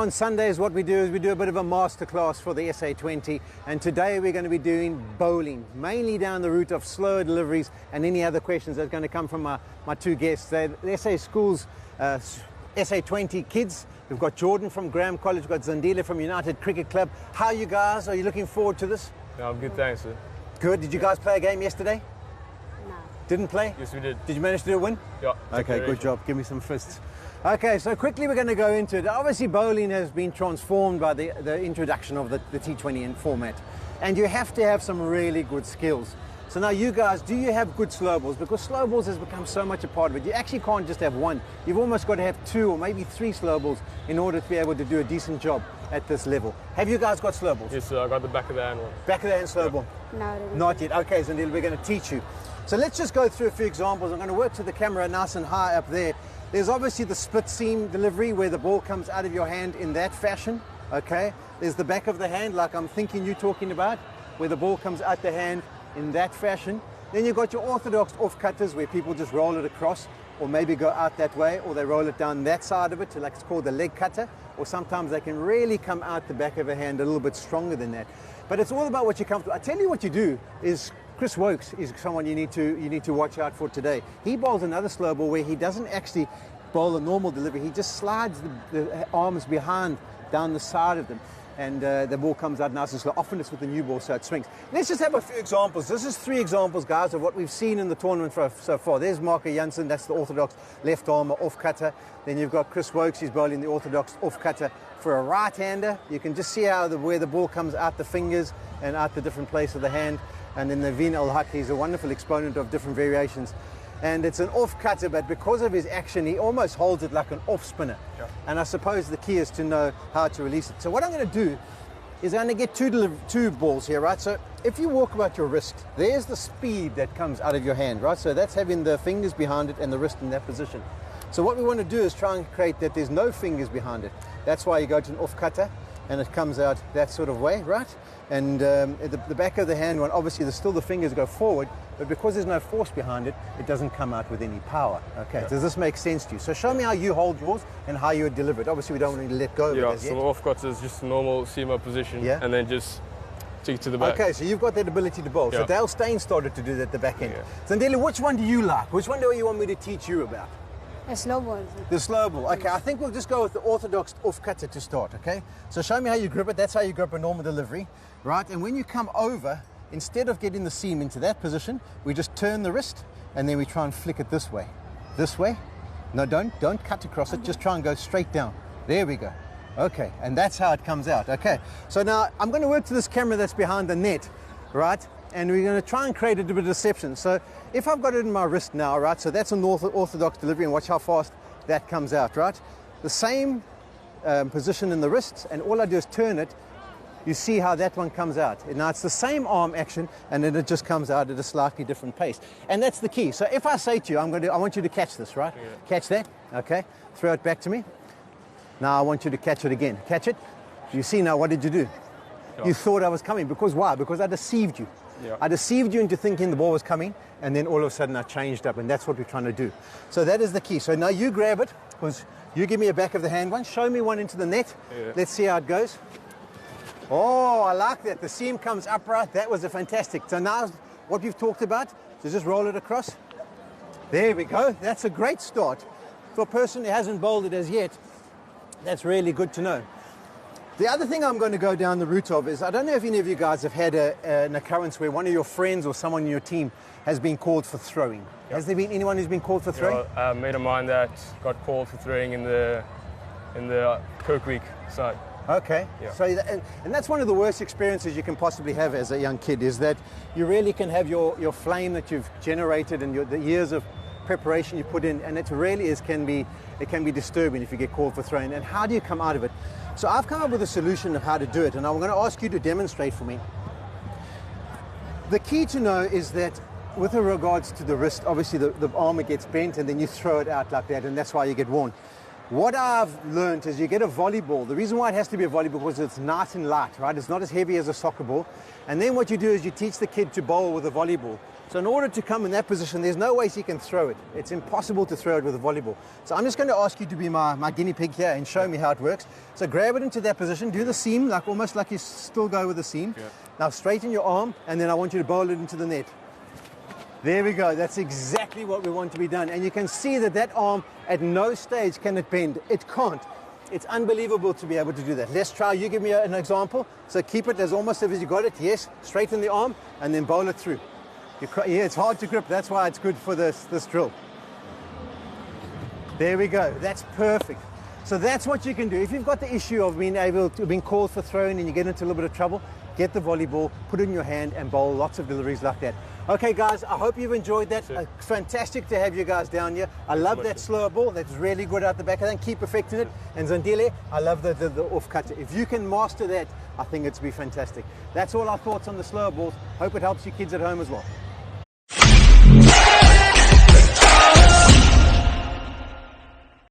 On Sundays, what we do is we do a bit of a masterclass for the SA20, and today we're going to be doing bowling, mainly down the route of slower deliveries and any other questions that are going to come from my two guests. They're the SA Schools SA20 kids. We've got Jordan from Graham College, we've got Zandile from United Cricket Club. How are you guys? Are you looking forward to this? No, I'm good, thanks, sir. Good. Did you guys play a game yesterday? No. Didn't play? Yes, we did. Did you manage to do a win? Yeah. Okay, good job. Give me some fists. Okay, so quickly we're going to go into it. Obviously, bowling has been transformed by the introduction of the T20 in format. And you have to have some really good skills. So now you guys, do you have good slow balls? Because slow balls has become so much a part of it. You actually can't just have one. You've almost got to have two or maybe three slow balls in order to be able to do a decent job at this level. Have you guys got slow balls? Yes, sir. I got the back of the hand one. Back of the hand slow ball? No. Not yet. Okay, Zandile, we're going to teach you. So let's just go through a few examples. I'm going to work to the camera nice and high up there. There's obviously the split seam delivery where the ball comes out of your hand in that fashion, okay? There's the back of the hand, like I'm thinking you're talking about, where the ball comes out the hand in that fashion. Then you've got your orthodox off-cutters where people just roll it across or maybe go out that way, or they roll it down that side of it, like it's called the leg cutter, or sometimes they can really come out the back of a hand a little bit stronger than that. But it's all about what you're comfortable. I tell you what you do is Chris Wokes is someone you need to watch out for today. He bowls another slow ball where he doesn't actually bowl a normal delivery. He just slides the arms behind down the side of them, and the ball comes out nice and slow. Often it's with the new ball, so it swings. Let's just have a few examples. This is 3 examples, guys, of what we've seen in the tournament so far. There's Marco Jansen, that's the orthodox left arm off cutter. Then you've got Chris Wokes, he's bowling the orthodox off cutter for a right-hander. You can just see how where the ball comes out the fingers and out the different place of the hand. And then Naveen Al-Haq, he's a wonderful exponent of different variations. And it's an off cutter, but because of his action, he almost holds it like an off spinner. Yeah. And I suppose the key is to know how to release it. So what I'm going to do is I'm going to get two balls here, right? So if you walk about your wrist, there's the speed that comes out of your hand, right? So that's having the fingers behind it and the wrist in that position. So what we want to do is try and create that there's no fingers behind it. That's why you go to an off cutter and it comes out that sort of way, right? And the back of the hand one, obviously there's still the fingers go forward, but because there's no force behind it, it doesn't come out with any power. Okay, yeah. Does this make sense to you? So show me how you hold yours and how you would deliver it. Obviously we don't want to let go of it as yet. So off cutter is just a normal seam-up position, yeah, and then just take it to the back. Okay, so you've got that ability to bowl. Yeah. So Dale Steyn started to do that at the back end. Yeah. Zandile, which one do you like? Which one do you want me to teach you about? The slow ball. The slow ball. Okay, I think we'll just go with the orthodox off cutter to start, okay? So show me how you grip it. That's how you grip a normal delivery, right? And when you come over, instead of getting the seam into that position, we just turn the wrist and then we try and flick it this way. This way. No, don't cut across it. Just try and go straight down. There we go. Okay, and that's how it comes out. Okay, so now I'm going to work to this camera that's behind the net, right? And we're going to try and create a bit of deception. So if I've got it in my wrist now, right, so that's an orthodox delivery, and watch how fast that comes out, right? The same position in the wrists, and all I do is turn it. You see how that one comes out. Now it's the same arm action, and then it just comes out at a slightly different pace. And that's the key. So if I say to you, I want you to catch this, right? Yeah. Catch that, okay? Throw it back to me. Now I want you to catch it again. Catch it. You see now, what did you do? Yeah. You thought I was coming. Because why? Because I deceived you. Yeah. I deceived you into thinking the ball was coming, and then all of a sudden I changed up, and that's what we're trying to do. So that is the key. So now you grab it, because you give me a back of the hand one. Show me one into the net. Yeah. Let's see how it goes. Oh, I like that. The seam comes upright. That was a fantastic. So now what we've talked about, so just roll it across. There we go. That's a great start. For a person who hasn't bowled it as yet, that's really good to know. The other thing I'm going to go down the route of is, I don't know if any of you guys have had an occurrence where one of your friends or someone in your team has been called for throwing. Yep. Has there been anyone who's been called for throwing? Yeah, a mate of mine that got called for throwing in the Kirk Week side. Okay, yeah. So and that's one of the worst experiences you can possibly have as a young kid, is that you really can have your flame that you've generated and the years of preparation you put in, and it really can be disturbing if you get called for throwing. And how do you come out of it? So I've come up with a solution of how to do it, and I'm going to ask you to demonstrate for me. The key to know is that with regards to the wrist, obviously the arm gets bent and then you throw it out like that, and that's why you get worn. What I've learned is you get a volleyball. The reason why it has to be a volleyball because it's nice and light, right? It's not as heavy as a soccer ball. And then what you do is you teach the kid to bowl with a volleyball. So in order to come in that position, there's no way he can throw it. It's impossible to throw it with a volleyball. So I'm just going to ask you to be my guinea pig here and show me how it works. So grab it into that position, do the seam, like almost like you still go with the seam. Yeah. Now straighten your arm, and then I want you to bowl it into the net. There we go. That's exactly what we want to be done. And you can see that that arm at no stage can it bend. It can't. It's unbelievable to be able to do that. Let's try. You give me an example. So keep it as almost as you got it. Yes. Straighten the arm and then bowl it through. Yeah, it's hard to grip. That's why it's good for this drill. There we go. That's perfect. So that's what you can do. If you've got the issue of being called for throwing and you get into a little bit of trouble, get the volleyball, put it in your hand and bowl lots of deliveries like that. Okay, guys, I hope you've enjoyed that. Fantastic to have you guys down here. I love that slower ball. That's really good out the back. I think keep perfecting it. And Zandile, I love the off cutter. If you can master that, I think it's be fantastic. That's all our thoughts on the slower balls. Hope it helps you kids at home as well.